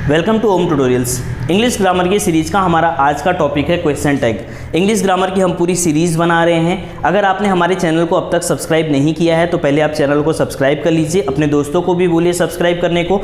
Welcome to Om tutorials. English grammar की series का हमारा आज का टॉपिक है क्वेश्चन टैग। इंग्लिश ग्रामर की हम पूरी सीरीज़ बना रहे हैं। अगर आपने हमारे चैनल को अब तक सब्सक्राइब नहीं किया है तो पहले आप चैनल को सब्सक्राइब कर लीजिए। अपने दोस्तों को भी बोलिए सब्सक्राइब करने को।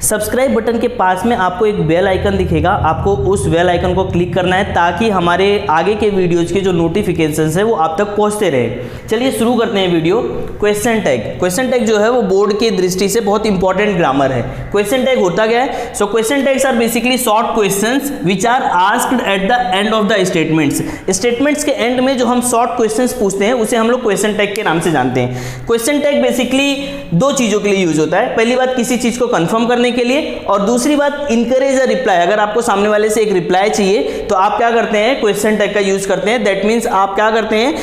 सब्सक्राइब बटन के पास में आपको एक बेल आइकन दिखेगा, आपको उस बेल आइकन को क्लिक करना है ताकि हमारे आगे के वीडियोज़ के जो नोटिफिकेशंस है वो आप तक पहुँचते रहे। चलिए शुरू करते हैं video. Question tag. Question tag जो है वो बोर्ड की दृष्टि से बहुत इंपॉर्टेंट ग्रामर है। क्वेश्चन टैग होता क्या है? So question tags are basically short questions which are asked at the end of the statements. Statements के एंड में जो हम शॉर्ट क्वेश्चंस पूछते हैं उसे हम लोग क्वेश्चन टैग के नाम से जानते हैं। क्वेश्चन टैग बेसिकली दो चीजों के लिए यूज होता है। पहली बात किसी चीज को कंफर्म करने के लिए, और दूसरी बात इनकरेज अ रिप्लाई। अगर आपको सामने वाले से एक रिप्लाई चाहिए तो आप क्या करते हैं? क्वेश्चन टैग का यूज करते हैं। दैट मीन्स आप क्या करते हैं?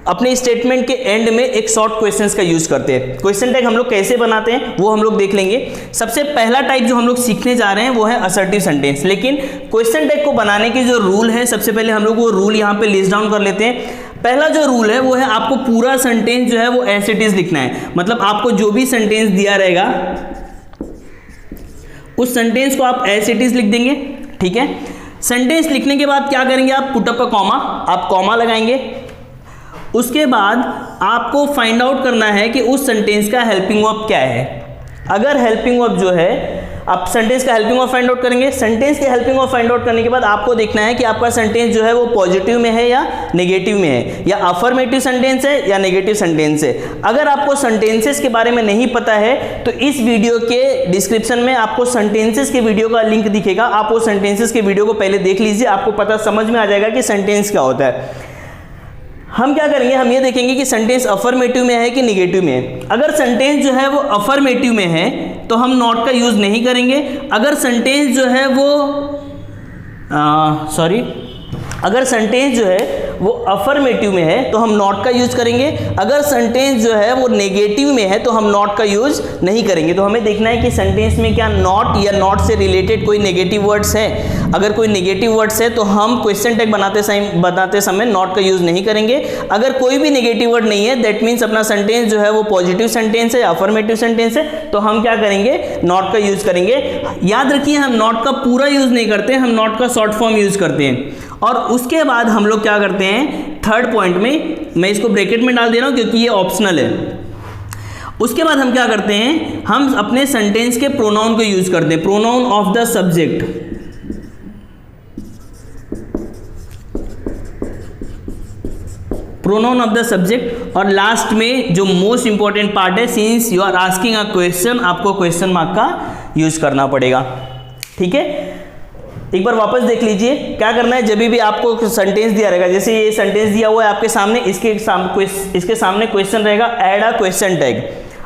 अपने स्टेटमेंट के एंड में एक शॉर्ट क्वेश्चंस का यूज करते हैं। क्वेश्चन टैग हम लोग कैसे बनाते हैं वो हम लोग देख लेंगे। सबसे पहला टाइप जो हम लोग सीखने जा रहे हैं वो है असर्टिव सेंटेंस। लेकिन क्वेश्चन टैग को बनाने की जो रूल है, सबसे पहले हम लोग वो रूल यहाँ पे लिस्ट डाउन कर लेते हैं। पहला जो रूल है वो है आपको पूरा सेंटेंस जो है वो एज इट इज लिखना है। मतलब आपको जो भी सेंटेंस दिया रहेगा उस सेंटेंस को आप एज इट इज लिख देंगे। ठीक है। सेंटेंस लिखने के बाद क्या करेंगे? आप पुट अप अ कॉमा, आप कॉमा लगाएंगे। उसके बाद आपको फाइंड आउट करना है कि उस सेंटेंस का हेल्पिंग वर्ब क्या है। अगर हेल्पिंग वर्ब जो है, आप सेंटेंस का हेल्पिंग वर्ब फाइंड आउट करेंगे। सेंटेंस के हेल्पिंग वर्ब फाइंड आउट करने के बाद आपको देखना है कि आपका सेंटेंस जो है वो पॉजिटिव में है या नेगेटिव में है, या अफर्मेटिव सेंटेंस है या नेगेटिव सेंटेंस है। अगर आपको सेंटेंसेस के बारे में नहीं पता है तो इस वीडियो के डिस्क्रिप्शन में आपको सेंटेंसेस के वीडियो का लिंक दिखेगा। आप वो सेंटेंसेस के वीडियो को पहले देख लीजिए, आपको पता समझ में आ जाएगा कि सेंटेंस क्या होता है। हम क्या करेंगे? हम ये देखेंगे कि सेंटेंस अफर्मेटिव में है कि नेगेटिव में है। अगर सेंटेंस जो है वो अफर्मेटिव में है तो हम नॉट का यूज नहीं करेंगे। अगर सेंटेंस जो है वो अगर सेंटेंस जो है वो अफर्मेटिव में है तो हम नॉट का यूज करेंगे। अगर सेंटेंस जो है वो नेगेटिव में है तो हम नॉट का यूज नहीं करेंगे। तो हमें देखना है कि सेंटेंस में क्या नॉट या नॉट से रिलेटेड कोई नेगेटिव वर्ड्स है। अगर कोई नेगेटिव वर्ड्स है तो हम क्वेश्चन टैग बनाते समय नॉट का यूज नहीं करेंगे। अगर कोई भी नेगेटिव वर्ड नहीं है, दैट मीन्स अपना सेंटेंस जो है वो पॉजिटिव सेंटेंस है, अफर्मेटिव सेंटेंस है, तो हम क्या करेंगे? नॉट का यूज करेंगे। याद रखिए, हम नॉट का पूरा यूज नहीं करते, हम नॉट का शॉर्ट फॉर्म यूज करते हैं। और उसके बाद हम लोग क्या करते हैं? थर्ड पॉइंट में, मैं इसको ब्रैकेट में डाल दे रहा हूं क्योंकि ये ऑप्शनल है। उसके बाद हम क्या करते हैं? हम अपने सेंटेंस के प्रोनाउन को यूज करते हैं। Pronoun of the subject, pronoun of the subject. और लास्ट में जो मोस्ट इंपॉर्टेंट पार्ट है, since you are asking a question, आपको क्वेश्चन मार्क का यूज करना पड़ेगा। ठीक है। एक बार वापस देख लीजिए क्या करना है। जब भी आपको सेंटेंस दिया रहेगा, जैसे ये सेंटेंस दिया हुआ है आपके सामने, इसके सामने क्वेश्चन रहेगा, ऐड अ क्वेश्चन टैग।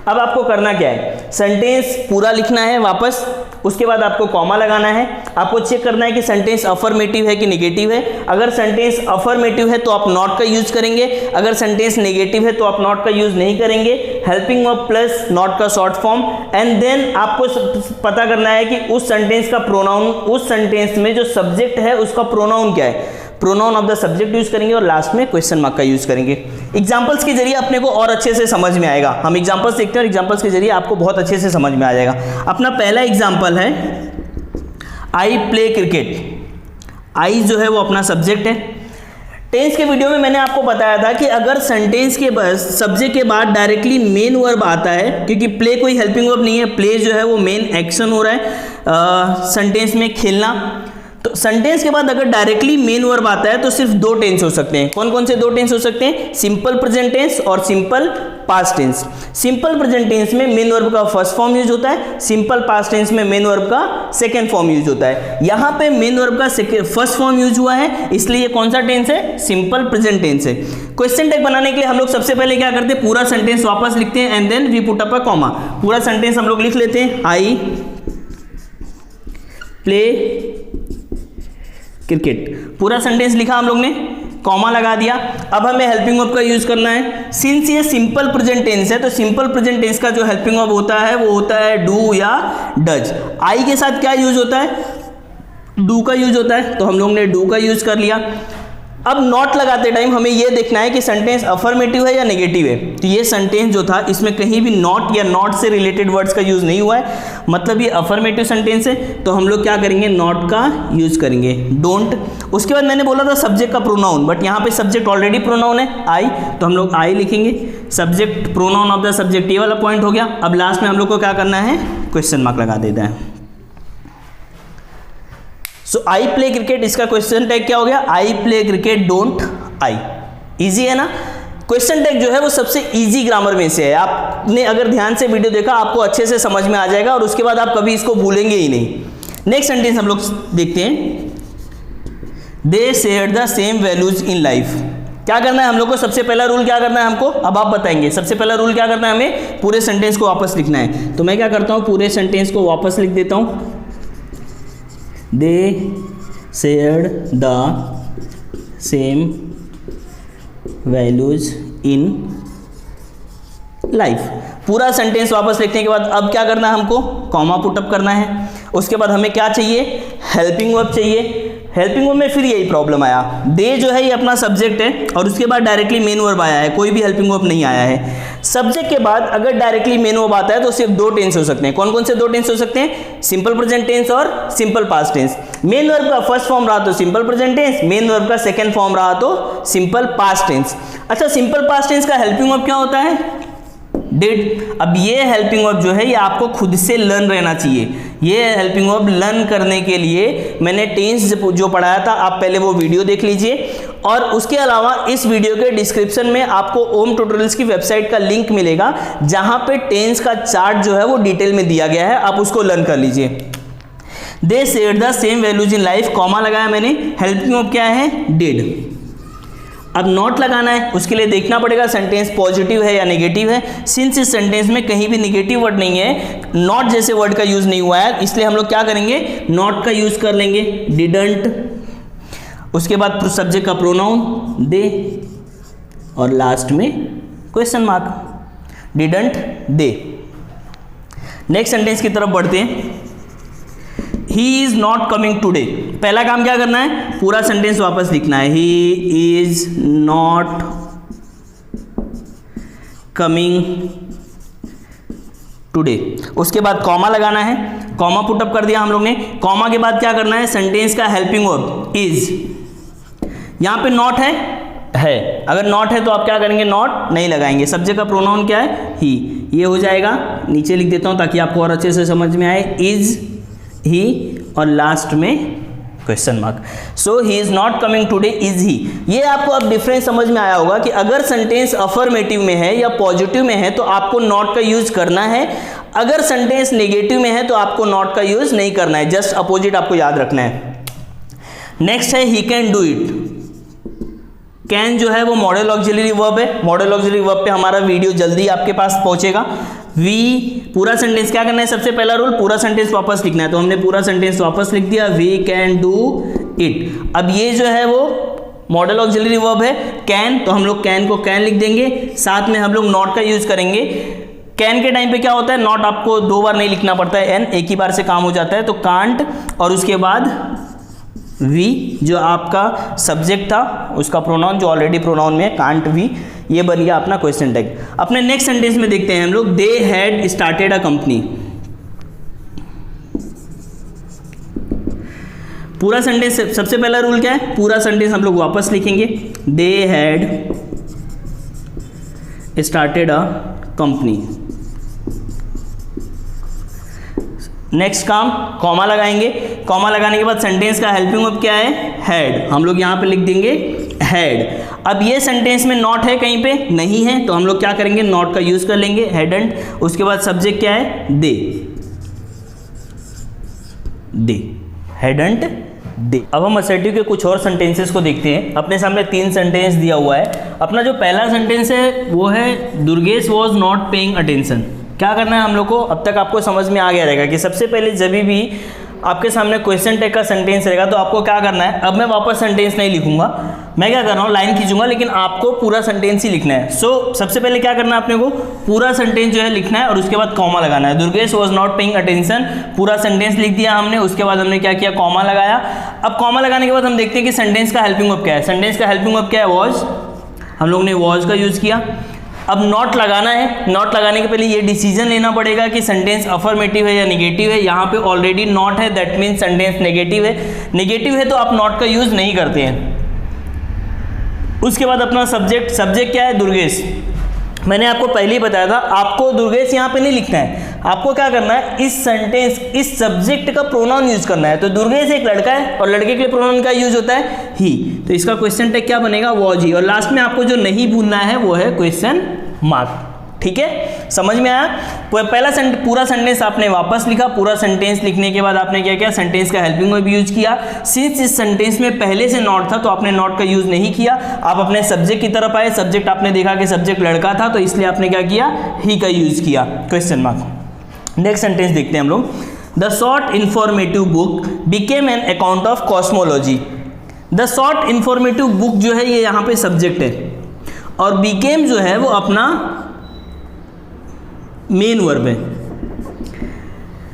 अब आपको करना क्या है? सेंटेंस पूरा लिखना है वापस, उसके बाद आपको कॉमा लगाना है। आपको चेक करना है कि सेंटेंस अफर्मेटिव है कि नेगेटिव है। अगर सेंटेंस अफर्मेटिव है तो आप नॉट का यूज करेंगे। अगर सेंटेंस नेगेटिव है तो आप नॉट का यूज नहीं करेंगे। हेल्पिंग वर्ब प्लस नॉट का शॉर्ट फॉर्म। एंड देन आपको पता करना है कि उस सेंटेंस का प्रोनाउन, उस सेंटेंस में जो सब्जेक्ट है उसका प्रोनाउन क्या है। Pronoun of the subject use करेंगे और लास्ट में क्वेश्चन मार्क का यूज करेंगे। एग्जांपल्स के जरिए अपने को और अच्छे से समझ में आएगा। हम एग्जांपल्स देखते हैं और एग्जांपल्स के जरिए आपको बहुत अच्छे से समझ में आ जाएगा। अपना पहला एग्जांपल है, आई प्ले क्रिकेट। आई जो है वो अपना सब्जेक्ट है। टेंस के वीडियो में मैंने आपको बताया था कि अगर सेंटेंस के सब्जेक्ट के बाद डायरेक्टली मेन वर्ब आता है, क्योंकि प्ले कोई हेल्पिंग वर्ब नहीं है, प्ले जो है वो मेन एक्शन हो रहा है सेंटेंस में, खेलना। तो सेंटेंस के बाद अगर डायरेक्टली मेन वर्ब आता है तो सिर्फ दो टेंस हो सकते हैं। कौन कौन से दो टेंस हो सकते हैं? सिंपल प्रेजेंट टेंस और simple past tense. Simple present tense में मेन वर्ब का फर्स्ट फॉर्म यूज होता है, सिंपल पास्ट टेंस में मेन वर्ब का सेकंड फॉर्म यूज होता है। यहाँ पे मेन वर्ब का फर्स्ट फॉर्म यूज हुआ है, इसलिए कौन सा टेंस है? सिंपल प्रेजेंट टेंस है। क्वेश्चन टैग बनाने के लिए हम लोग सबसे पहले क्या करते हैं? पूरा सेंटेंस वापस लिखते हैं and then we put up a comma. पूरा सेंटेंस हम लोग लिख लेते हैं, आई प्ले क्रिकेट। पूरा सेंटेंस लिखा हम लोग ने, कॉमा लगा दिया। अब हमें हेल्पिंग वर्ब का यूज करना है। सिंस ये सिंपल प्रेजेंट टेंस है तो सिंपल प्रेजेंट टेंस का जो हेल्पिंग वर्ब होता है वो होता है डू या डज। आई के साथ क्या यूज होता है? डू का यूज होता है, तो हम लोग ने डू का यूज कर लिया। अब नॉट लगाते टाइम हमें यह देखना है कि सेंटेंस अफर्मेटिव है या नेगेटिव है। तो ये सेंटेंस जो था इसमें कहीं भी नॉट या नॉट से रिलेटेड वर्ड्स का यूज नहीं हुआ है, मतलब ये अफर्मेटिव सेंटेंस है, तो हम लोग क्या करेंगे, नॉट का यूज करेंगे, डोंट। उसके बाद मैंने बोला था सब्जेक्ट का प्रोनाउन, बट यहाँ पे सब्जेक्ट ऑलरेडी प्रोनाउन है आई, तो हम लोग आई लिखेंगे, subject pronoun of the subject, ये वाला पॉइंट हो गया। अब लास्ट में हम लोग को क्या करना है, क्वेश्चन मार्क लगा देता है। सो आई प्ले क्रिकेट, इसका क्वेश्चन टैग क्या हो गया, आई play cricket don't I. Easy है ना। क्वेश्चन टैग जो है वो सबसे इजी ग्रामर में से है। आपने अगर ध्यान से वीडियो देखा आपको अच्छे से समझ में आ जाएगा और उसके बाद आप कभी इसको भूलेंगे ही नहीं। नेक्स्ट सेंटेंस हम लोग देखते हैं, they share the same values in life. क्या करना है हम लोग को, सबसे पहला रूल क्या करना है हमको, अब आप बताएंगे। सबसे पहला रूल क्या करना है, हमें पूरे सेंटेंस को वापस लिखना है। तो मैं क्या करता हूं, पूरे सेंटेंस को वापस लिख देता हूं, दे shared the same values in life. पूरा सेंटेंस वापस लिखने के बाद अब क्या करना है हमको, कॉमा पुटअप करना है। उसके बाद हमें क्या चाहिए, हेल्पिंग वर्ब चाहिए। हेल्पिंग वर्ब में फिर यही प्रॉब्लम आया, दे जो है ये अपना सब्जेक्ट है और उसके बाद डायरेक्टली मेन वर्ब आया है, कोई भी हेल्पिंग वर्ब नहीं आया है। सब्जेक्ट के बाद अगर डायरेक्टली मेन वर्ब आता है तो सिर्फ दो टेंस हो सकते हैं। कौन कौन से दो टेंस हो सकते हैं, सिंपल प्रेजेंट टेंस और simple past tense. Main verb का फर्स्ट फॉर्म रहा तो simple present tense, main verb का सेकंड फॉर्म रहा तो सिंपल पास्ट टेंस। अच्छा, सिंपल पास्ट टेंस का हेल्पिंग वर्ब क्या होता है, डिड। अब ये हेल्पिंग वर्ब जो है ये आपको खुद से लर्न रहना चाहिए। ये हेल्पिंग वर्ब लर्न करने के लिए मैंने टेंस जो पढ़ाया था, आप पहले वो वीडियो देख लीजिए। और उसके अलावा इस वीडियो के डिस्क्रिप्शन में आपको ओम ट्यूटोरियल्स की वेबसाइट का लिंक मिलेगा, जहां पे टेंस का चार्ट जो है वो डिटेल में दिया गया है, आप उसको लर्न कर लीजिए। दे shared the same values in life, comma लगाया मैंने, हेल्पिंग वर्ब क्या है, डिड। अब नॉट लगाना है, उसके लिए देखना पड़ेगा सेंटेंस पॉजिटिव है या नेगेटिव है। सिंस इस सेंटेंस में कहीं भी नेगेटिव वर्ड नहीं है, नॉट जैसे वर्ड का यूज नहीं हुआ है, इसलिए हम लोग क्या करेंगे, नॉट का यूज कर लेंगे, डिडंट। उसके बाद सब्जेक्ट का प्रोनाउन दे और लास्ट में question mark, didn't they. Next sentence की तरफ बढ़ते हैं, he is not coming today. पहला काम क्या करना है, पूरा सेंटेंस वापस लिखना है, he is not coming today. उसके बाद कॉमा लगाना है, कॉमा पुटअप कर दिया हम लोग ने। कॉमा के बाद क्या करना है, सेंटेंस का हेल्पिंग वर्ब इज। यहां पे नॉट है, अगर नॉट है तो आप क्या करेंगे, नॉट नहीं लगाएंगे। सब्जेक्ट का प्रोनाउन क्या है, ही, ये हो जाएगा। नीचे लिख देता हूं ताकि आपको और अच्छे से समझ में आए, इज, ही और लास्ट में question mark. So he is not coming today, is he. ये आपको अब डिफरेंस समझ में आया होगा कि अगर सेंटेंस अफर्मेटिव में है या पॉजिटिव में है तो आपको नॉट का यूज करना है, अगर सेंटेंस नेगेटिव में है तो आपको नॉट का यूज नहीं करना है, जस्ट अपोजिट आपको याद रखना है। नेक्स्ट है he can do it. Can जो है वो मॉडल ऑक्सिलरी वर्ब है, मॉडल ऑक्सिलरी वर्ब पे हमारा वीडियो जल्दी आपके पास पहुंचेगा। वी, पूरा सेंटेंस क्या करना है, सबसे पहला रूल पूरा सेंटेंस वापस लिखना है, तो हमने पूरा सेंटेंस वापस लिख दिया, वी कैन डू इट। अब ये जो है वो मॉडल ऑक्सिलरी वर्ब है कैन, तो हम लोग कैन को कैन लिख देंगे, साथ में हम लोग नॉट का यूज करेंगे। कैन के टाइम पे क्या होता है, नॉट आपको दो बार नहीं लिखना पड़ता है, एन एक ही बार से काम हो जाता है, तो कांट और उसके बाद वी जो आपका सब्जेक्ट था उसका प्रोनाउन जो ऑलरेडी प्रोनाउन में है, कांट वी, ये बन गया अपना क्वेश्चन टैग। अपने नेक्स्ट सेंटेंस में देखते हैं हम लोग, they had started a company. पूरा सेंटेंस, सबसे पहला रूल क्या है, पूरा सेंटेंस हम लोग वापस लिखेंगे, they had started a company. Next काम, कॉमा लगाएंगे, कॉमा लगाने के बाद सेंटेंस का हेल्पिंग वर्ब क्या है, हैड, हम लोग यहां पे लिख देंगे हैड। अब ये सेंटेंस में नॉट है, कहीं पे नहीं है, तो हम लोग क्या करेंगे, नॉट का यूज कर लेंगे, हैडंट। उसके बाद सब्जेक्ट क्या है, दे, दे, हैडंट दे। अब हम असर्टिव के कुछ और सेंटेंसेस को देखते हैं। अपने सामने 3 सेंटेंस दिया हुआ है। अपना जो पहला सेंटेंस है वो है Durgesh was not paying attention. क्या करना है हम लोग को, अब तक आपको समझ में आ गया रहेगा कि सबसे पहले जब भी आपके सामने क्वेश्चन टैग का सेंटेंस रहेगा, तो आपको क्या करना है, अब मैं वापस सेंटेंस नहीं लिखूंगा, मैं क्या कर रहा हूँ लाइन खींचूंगा, लेकिन आपको पूरा सेंटेंस ही लिखना है। सो सबसे पहले क्या करना है, अपने को पूरा सेंटेंस जो है लिखना है और उसके बाद कॉमा लगाना है। Durgesh was not paying attention, पूरा सेंटेंस लिख दिया हमने, उसके बाद हमने क्या किया, कॉमा लगाया। अब कॉमा लगाने के बाद हम देखते हैं कि सेंटेंस का हेल्पिंग वर्ब क्या है। सेंटेंस का हेल्पिंग वर्ब क्या है, वॉज, हम लोग ने वॉज का यूज किया। अब नॉट लगाना है, नॉट लगाने के पहले ये डिसीजन लेना पड़ेगा कि सेंटेंस अफर्मेटिव है या नेगेटिव है। यहाँ पे ऑलरेडी नॉट है, दैट मीन्स सेंटेंस नेगेटिव है। नेगेटिव है तो आप नॉट का यूज नहीं करते हैं। उसके बाद अपना सब्जेक्ट, सब्जेक्ट क्या है, दुर्गेश। मैंने आपको पहले ही बताया था, आपको दुर्गेश यहाँ पे नहीं लिखना है, आपको क्या करना है, इस सेंटेंस, इस सब्जेक्ट का प्रोनाउन यूज करना है। तो दुर्गेश एक लड़का है और लड़के के लिए प्रोनाउन का यूज होता है ही, तो इसका क्वेश्चन टैग क्या बनेगा, वॉज ही। और लास्ट में आपको जो नहीं भूलना है वो है क्वेश्चन मार्क। ठीक है, समझ में आया। पहला पूरा सेंटेंस आपने वापस लिखा, पूरा सेंटेंस लिखने के बाद आपने क्या किया, सेंटेंस का हेल्पिंग वर्ब यूज किया। सिंस इस सेंटेंस में पहले से नॉट था तो आपने नॉट का यूज नहीं किया, आप अपने सब्जेक्ट की तरफ आए। सब्जेक्ट आपने देखा कि सब्जेक्ट लड़का था, तो इसलिए आपने क्या किया, ही का यूज किया, क्वेश्चन मार्क। नेक्स्ट सेंटेंस देखते हैं हम लोग। The short informative book became an account of cosmology. The short informative book जो है ये यहाँ पे सब्जेक्ट है और बिकेम जो है वो अपना मेन वर्ब है।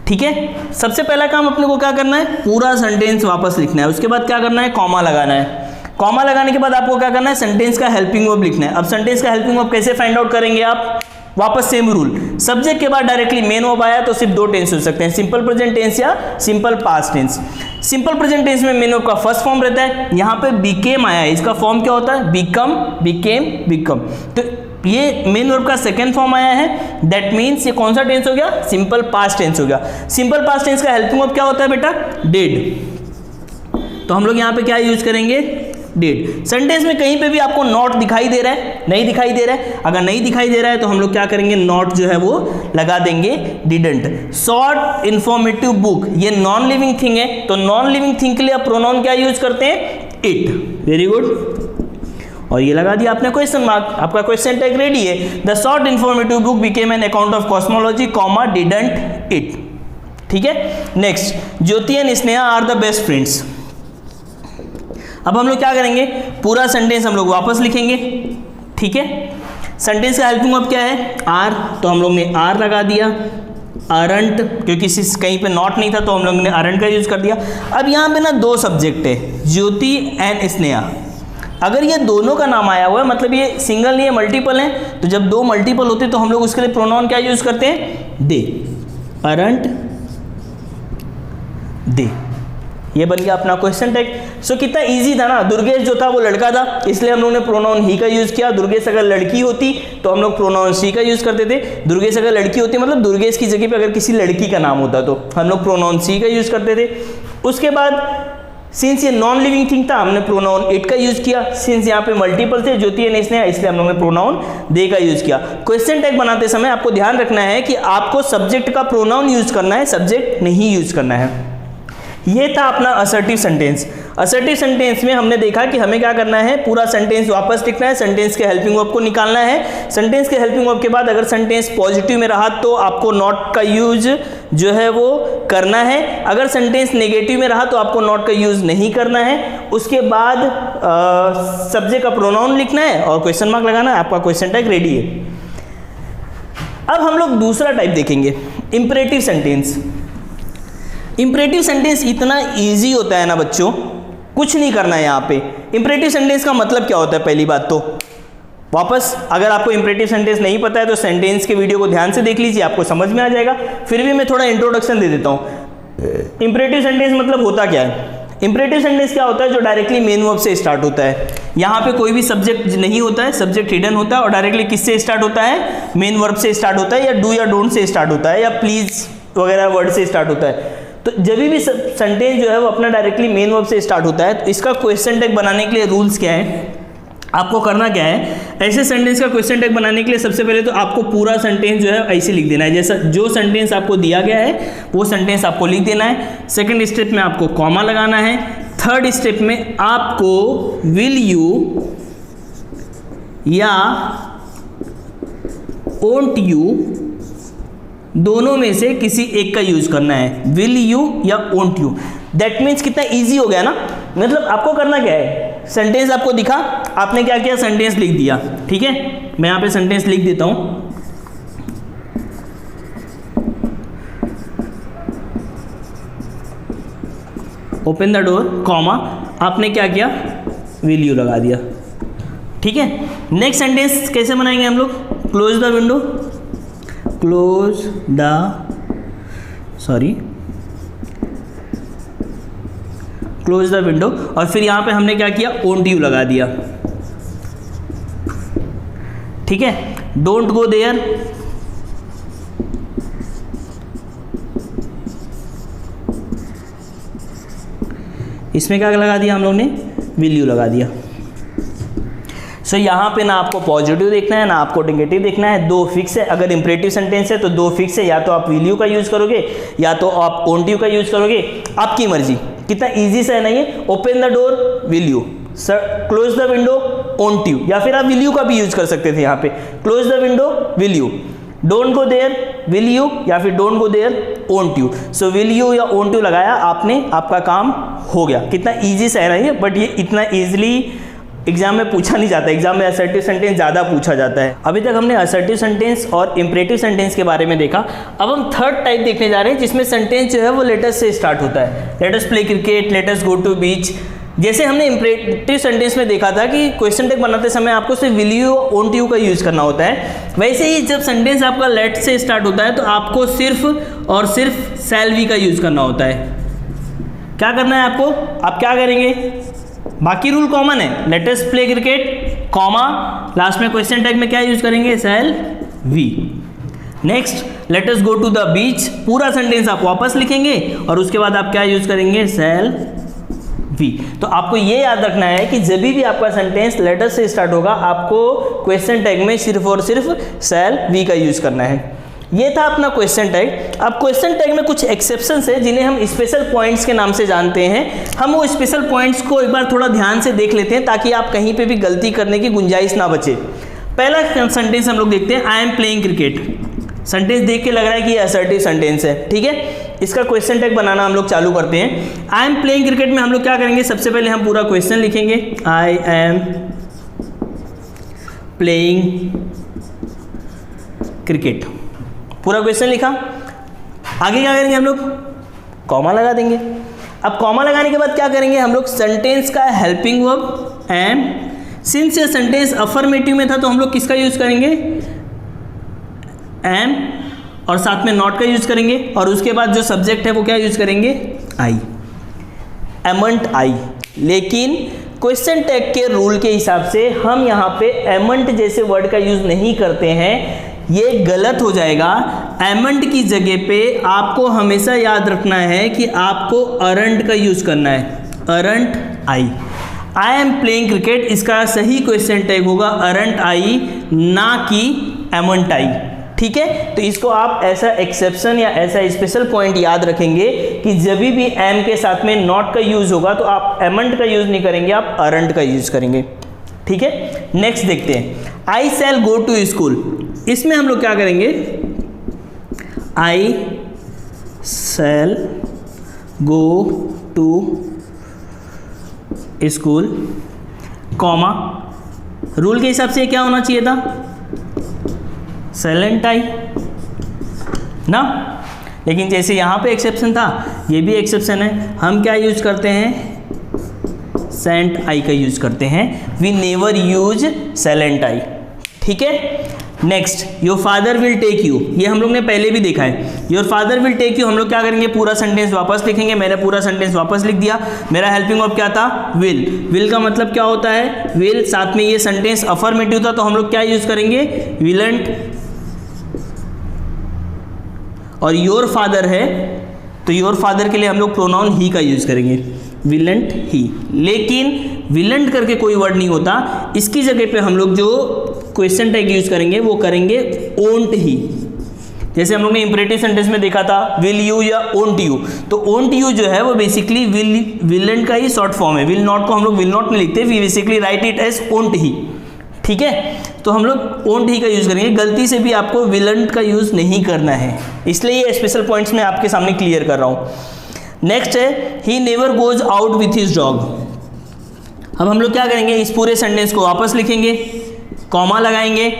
ठीक है, सबसे पहला काम अपने को क्या करना है, पूरा सेंटेंस वापस लिखना है। उसके बाद क्या करना है, कॉमा लगाना है। कॉमा लगाने के बाद आपको क्या करना है, सेंटेंस का हेल्पिंग वर्ब लिखना है। अब सेंटेंस का हेल्पिंग वर्ब कैसे फाइंड आउट करेंगे आप, वापस सेम रूल, सब्जेक्ट के बाद डायरेक्टली मेन वर्ब आया तो सिर्फ दो टेंस हो सकते हैं, सिंपल प्रेजेंट टेंस या simple past tense. Simple present tense में मेन वर्ब का फर्स्ट फॉर्म रहता है, यहाँ पे बिकेम आया है, इसका फॉर्म क्या होता है, बिकम, बिकेम, बिकम। तो ये मेन वर्ब का सेकंड फॉर्म आया है, दैट मीन्स ये कौन सा टेंस हो गया, सिंपल पास्ट टेंस हो गया। सिंपल पास्ट टेंस का हेल्पिंग वर्ब क्या होता है बेटा, डिड। तो हम लोग यहाँ पे क्या यूज करेंगे, डिड। सेंटेंस में कहीं पे भी आपको नॉट दिखाई दे रहा है, नहीं दिखाई दे रहा है, अगर नहीं दिखाई दे रहा है तो हम लोग क्या करेंगे, नॉट जो है वो लगा देंगे, डिडंट। शॉर्ट इंफॉर्मेटिव बुक, ये नॉन लिविंग थिंग है, तो नॉन लिविंग थिंग के लिए आप प्रोनाउन क्या यूज करते हैं, इट। वेरी गुड, और ये लगा दिया आपने क्वेश्चन मार्क, आपका क्वेश्चन टैग रेडी है। The short informative book became an account of cosmology, comma, didn't it. ठीक है, next, Jyoti and Sneha are the best friends. अब हम लोग क्या करेंगे, पूरा सेंटेंस हम लोग वापस लिखेंगे। ठीक है, सेंटेंस का हेल्पिंग वर्ब क्या है, आर, तो हम लोग ने आर लगा दिया। अरंट, क्योंकि कहीं पे नॉट नहीं था तो हम लोग ने अरंट का यूज कर दिया। अब यहाँ पे ना दो सब्जेक्ट है, ज्योति एंड स्नेहा। अगर ये दोनों का नाम आया हुआ है, मतलब ये सिंगल नहीं है, मल्टीपल है, तो जब दो मल्टीपल होते तो हम लोग उसके लिए प्रोनाउन क्या यूज करते हैं, दे, अरंट, दे। ये बन गया अपना क्वेश्चन टैग। सो कितना इजी था ना, दुर्गेश जो था वो लड़का था, इसलिए हम लोग ने प्रोनाउन ही का यूज किया। दुर्गेश अगर लड़की होती तो हम लोग प्रोनाउन शी का यूज करते थे। दुर्गेश अगर लड़की होती मतलब दुर्गेश की जगह पे अगर किसी लड़की का नाम होता तो हम लोग प्रोनाउन शी का यूज करते थे। उसके बाद सिंस ये नॉन लिविंग थिंग था हमने प्रोनाउन इट का यूज किया। सिंस यहाँ पे मल्टीपल थे, ज्योति एंड स्नेहा, इसलिए हम लोगों ने प्रोनाउन दे का यूज किया। क्वेश्चन टैग बनाते समय आपको ध्यान रखना है कि आपको सब्जेक्ट का प्रोनाउन यूज करना है, सब्जेक्ट नहीं यूज करना है। ये था अपना असर्टिव सेंटेंस। असर्टिव सेंटेंस में हमने देखा कि हमें क्या करना है, पूरा सेंटेंस वापस लिखना है, सेंटेंस के हेल्पिंग वर्ब को निकालना है। सेंटेंस के हेल्पिंग वर्ब के बाद अगर सेंटेंस पॉजिटिव में रहा तो आपको नॉट का यूज जो है वो करना है। अगर सेंटेंस नेगेटिव में रहा तो आपको नॉट का यूज नहीं करना है। उसके बाद सब्जेक्ट का प्रोनाउन लिखना है और क्वेश्चन मार्क लगाना है, आपका क्वेश्चन टैग रेडी है। अब हम लोग दूसरा टाइप देखेंगे, इंपरेटिव सेंटेंस। इंपरेटिव सेंटेंस इतना इजी होता है ना बच्चों, कुछ नहीं करना है यहाँ पे। इंपरेटिव सेंटेंस का मतलब क्या होता है, पहली बात तो वापस अगर आपको इंपरेटिव सेंटेंस नहीं पता है तो सेंटेंस के वीडियो को ध्यान से देख लीजिए, आपको समझ में आ जाएगा। फिर भी मैं थोड़ा इंट्रोडक्शन दे देता हूँ। इंपरेटिव सेंटेंस मतलब होता क्या है, इंपरेटिव सेंटेंस क्या होता है, जो डायरेक्टली मेन वर्ब से स्टार्ट होता है। यहाँ पे कोई भी सब्जेक्ट नहीं होता है, सब्जेक्ट हिडन होता है और डायरेक्टली किससे स्टार्ट होता है, मेन वर्ब से स्टार्ट होता है, या डू या डोंट से स्टार्ट होता है, या प्लीज वगैरह वर्ड से स्टार्ट होता है। तो जब भी सेंटेंस जो है वो अपना डायरेक्टली मेन वर्ब से स्टार्ट होता है, तो इसका क्वेश्चन टैग बनाने के लिए रूल्स क्या है, आपको करना क्या है, ऐसे सेंटेंस का क्वेश्चन टैग बनाने के लिए सबसे पहले तो आपको पूरा सेंटेंस जो है ऐसे लिख देना है, जैसा जो सेंटेंस आपको दिया गया है वो सेंटेंस आपको लिख देना है। सेकंड स्टेप में आपको कॉमा लगाना है। थर्ड स्टेप में आपको विल यू या वोंट यू दोनों में से किसी एक का यूज करना है, विल यू या वोंट यू। दैट मीन्स कितना इजी हो गया ना। मतलब आपको करना क्या है, सेंटेंस आपको दिखा, आपने क्या किया, सेंटेंस लिख दिया। ठीक है, मैं यहाँ पे सेंटेंस लिख देता हूं। ओपन द डोर, कॉमा, आपने क्या किया, विल यू लगा दिया। ठीक है, नेक्स्ट सेंटेंस कैसे बनाएंगे हम लोग, close the window, close the, sorry, close the window, और फिर यहां पे हमने क्या किया, वोंट यू लगा दिया। ठीक है, डोंट गो देयर, इसमें क्या लगा दिया हम लोग ने, विल यू लगा दिया। सो यहाँ पे ना आपको पॉजिटिव देखना है ना आपको नेगेटिव देखना है, दो फिक्स है। अगर इंपरेटिव सेंटेंस है तो दो फिक्स है, या तो आप विल यू का यूज करोगे या तो आप वोंट यू का यूज करोगे, आपकी मर्जी। कितना इजी सा है ना ये, open the door will you, close the window won't you, या फिर आप विल यू का भी यूज कर सकते थे यहाँ पे, close the window will you, don't go there will you, या फिर don't go there won't you. So will you या वोंट यू लगाया आपने, आपका काम हो गया। कितना इजी सा है ना ये, बट ये इतना इजीली एग्जाम में पूछा नहीं जाता। एग्जाम में असर्टिव सेंटेंस ज़्यादा पूछा जाता है। अभी तक हमने असर्टिव सेंटेंस और इंपरेटिव सेंटेंस के बारे में देखा। अब हम थर्ड टाइप देखने जा रहे हैं, जिसमें सेंटेंस जो है वो लेटर्स से स्टार्ट होता है। Let us play cricket, let us go to beach. जैसे हमने इंपरेटिव सेंटेंस में देखा था कि क्वेश्चन टैग बनाते समय आपको सिर्फ विल यू वोंट यू का यूज करना होता है, वैसे ही जब सेंटेंस आपका लेट से स्टार्ट होता है तो आपको सिर्फ और सिर्फ शैल वी का यूज करना होता है। क्या करना है आपको, आप क्या करेंगे, बाकी रूल कॉमन है, let us play cricket, comma, last में क्वेश्चन टैग में क्या यूज करेंगे, shall we. Next let us go to the beach, पूरा सेंटेंस आप वापस लिखेंगे और उसके बाद आप क्या यूज करेंगे, शैल वी। तो आपको ये याद रखना है कि जब भी आपका सेंटेंस लेटर से स्टार्ट होगा आपको क्वेश्चन टैग में सिर्फ और सिर्फ शैल वी का यूज करना है। ये था अपना क्वेश्चन टैग। अब क्वेश्चन टैग में कुछ एक्सेप्शंस है जिन्हें हम स्पेशल पॉइंट्स के नाम से जानते हैं। हम वो स्पेशल पॉइंट्स को एक बार थोड़ा ध्यान से देख लेते हैं ताकि आप कहीं पे भी गलती करने की गुंजाइश ना बचे। पहला सेंटेंस हम लोग देखते हैं, I am playing cricket. Sentence देख के लग रहा है कि ये असर्टिव सेंटेंस है, ठीक है। इसका क्वेश्चन टैग बनाना हम लोग चालू करते हैं। आई एम प्लेइंग क्रिकेट में हम लोग क्या करेंगे, सबसे पहले हम पूरा क्वेश्चन लिखेंगे, आई एम प्लेइंग क्रिकेट, पूरा क्वेश्चन लिखा। आगे क्या करेंगे हम लोग, कॉमा लगा देंगे। अब कॉमा लगाने के बाद क्या करेंगे हम लोग, सेंटेंस का हेल्पिंग वर्ब एम। सिंस ये सेंटेंस अफर्मेटिव में था तो हम लोग किसका यूज करेंगे, एम, और साथ में नॉट का यूज करेंगे, और उसके बाद जो सब्जेक्ट है वो क्या यूज करेंगे, आई, एमंट आई। लेकिन क्वेश्चन टैग के रूल के हिसाब से हम यहाँ पे एमंट जैसे वर्ड का यूज नहीं करते हैं, ये गलत हो जाएगा। एमंट की जगह पे आपको हमेशा याद रखना है कि आपको अरंट का यूज करना है, aren't I. I am playing cricket, इसका सही क्वेश्चन टैग होगा अरंट आई, ना कि एमंट आई, ठीक है। तो इसको आप ऐसा एक्सेप्शन या ऐसा स्पेशल पॉइंट याद रखेंगे कि जब भी एम के साथ में नॉट का यूज होगा तो आप एमंट का यूज नहीं करेंगे, आप अरंट का यूज करेंगे, ठीक है। नेक्स्ट देखते हैं, आई शैल गो टू स्कूल। इसमें हम लोग क्या करेंगे, I shall go to school, comma, rule के हिसाब से क्या होना चाहिए था, साइलेंट आई ना। लेकिन जैसे यहाँ पे एक्सेप्शन था, ये भी एक्सेप्शन है, हम क्या यूज करते हैं, सेंट आई का यूज करते हैं। We never use silent I, ठीक है। Next, your father will take you, ये हम लोग ने पहले भी देखा है। Your father will take you हम लोग क्या करेंगे, पूरा सेंटेंस वापस लिखेंगे। मैंने पूरा सेंटेंस वापस लिख दिया। मेरा हेल्पिंग वर्ब क्या था, विल। विल का मतलब क्या होता है, विल, साथ में ये सेंटेंस अफर्मेटिव था तो हम लोग क्या यूज करेंगे, विलंट। और योर फादर है तो योर फादर के लिए हम लोग प्रोनाउन ही का यूज करेंगे, विलंट ही। लेकिन विलंट करके कोई वर्ड नहीं होता, इसकी जगह पे हम लोग जो क्वेश्चन टैग यूज करेंगे वो करेंगे ओंट ही। जैसे हम लोग ने इंपरेटिव सेंटेंस में देखा था विल यू या ओंट यू, तो ओंट यू जो है वो बेसिकली विलंट का ही शॉर्ट फॉर्म है। विल नॉट को हम लोग विल नॉट नहीं लिखते, we basically write it as won't ही, ठीक है। तो हम लोग ओंट ही का यूज़ करेंगे। गलती से भी आपको विलंट का यूज़ नहीं करना है, इसलिए ये स्पेशल पॉइंट्स मैं आपके सामने क्लियर कर रहा हूँ। नेक्स्ट है he never goes out with his dog. अब हम लोग क्या करेंगे, इस पूरे सेंटेंस को वापस लिखेंगे, कॉमा लगाएंगे।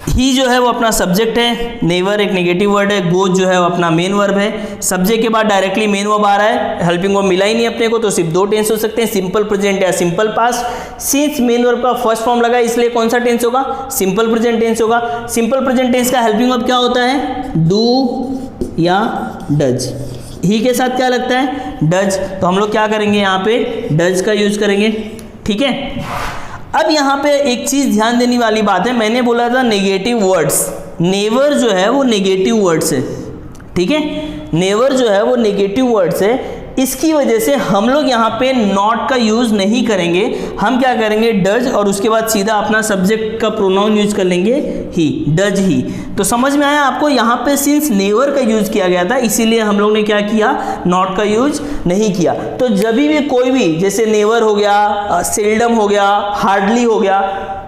ही जो है वो अपना सब्जेक्ट है, नेवर एक नेगेटिव वर्ड है, गोज जो है वो अपना मेन वर्ब है। सब्जेक्ट के बाद डायरेक्टली मेन वर्ब आ रहा है, हेल्पिंग वर्ब मिला ही नहीं अपने को, तो सिर्फ दो टेंस हो सकते हैं, सिंपल प्रेजेंट या simple past. Since main verb का फर्स्ट फॉर्म लगा इसलिए कौन सा टेंस होगा, सिंपल प्रेजेंट टेंस होगा। सिंपल प्रेजेंट टेंस का हेल्पिंग वर्ब क्या होता है, डू या डज। ही के साथ क्या लगता है, डज, तो हम लोग क्या करेंगे यहाँ पे डज का यूज करेंगे। ठीक है, अब यहाँ पे एक चीज ध्यान देने वाली बात है, मैंने बोला था नेगेटिव वर्ड्स, नेवर जो है वो नेगेटिव वर्ड्स है। ठीक है, नेवर जो है वो नेगेटिव वर्ड्स है, इसकी वजह से हम लोग यहाँ पे नॉट का यूज नहीं करेंगे, हम क्या करेंगे डज और उसके बाद सीधा अपना सब्जेक्ट का प्रोनाउन यूज कर लेंगे ही, डज ही। तो समझ में आया आपको, यहाँ पे सिंस नेवर का यूज किया गया था इसीलिए हम लोग ने क्या किया, नॉट का यूज नहीं किया। तो जब भी कोई भी जैसे नेवर हो गया, सेल्डम हो गया, हार्डली हो गया,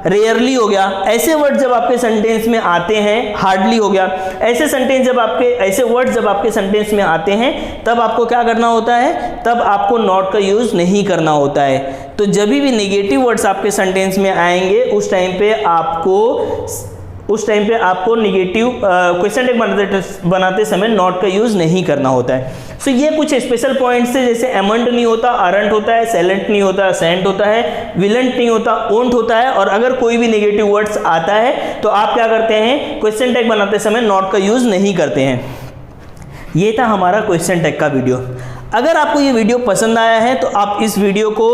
रेयरली हो गया, ऐसे वर्ड जब आपके सेंटेंस में आते हैं, हार्डली हो गया, ऐसे सेंटेंस जब आपके ऐसे वर्ड जब आपके सेंटेंस में आते हैं तब आपको क्या करना होता है, तब आपको नॉट का यूज नहीं करना होता है। तो जब भी नेगेटिव वर्ड्स आपके सेंटेंस में आएंगे उस टाइम पे आपको नेगेटिव क्वेश्चन टैग बनाते समय नॉट का यूज नहीं करना होता है। सो ये कुछ स्पेशल पॉइंट्स है, जैसे एमंट नहीं होता, अरंट होता है, सेलेंट नहीं होता, सेंट होता है, विलेंट नहीं होता, ओंट होता है। और अगर कोई भी नेगेटिव वर्ड्स आता है तो आप क्या करते हैं, क्वेश्चन टैग बनाते समय नॉट का यूज नहीं करते हैं। ये था हमारा क्वेश्चन टैग का वीडियो। अगर आपको ये वीडियो पसंद आया है तो आप इस वीडियो को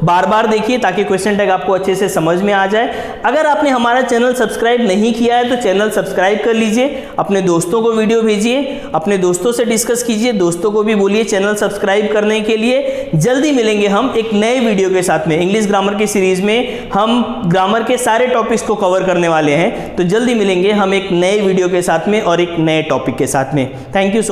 बार बार देखिए ताकि क्वेश्चन टैग आपको अच्छे से समझ में आ जाए। अगर आपने हमारा चैनल सब्सक्राइब नहीं किया है तो चैनल सब्सक्राइब कर लीजिए, अपने दोस्तों को वीडियो भेजिए, अपने दोस्तों से डिस्कस कीजिए, दोस्तों को भी बोलिए चैनल सब्सक्राइब करने के लिए। जल्दी मिलेंगे हम एक नए वीडियो के साथ में। इंग्लिश ग्रामर की सीरीज में हम ग्रामर के सारे टॉपिक्स को कवर करने वाले हैं, तो जल्दी मिलेंगे हम एक नए वीडियो के साथ में और एक नए टॉपिक के साथ में। Thank you so much.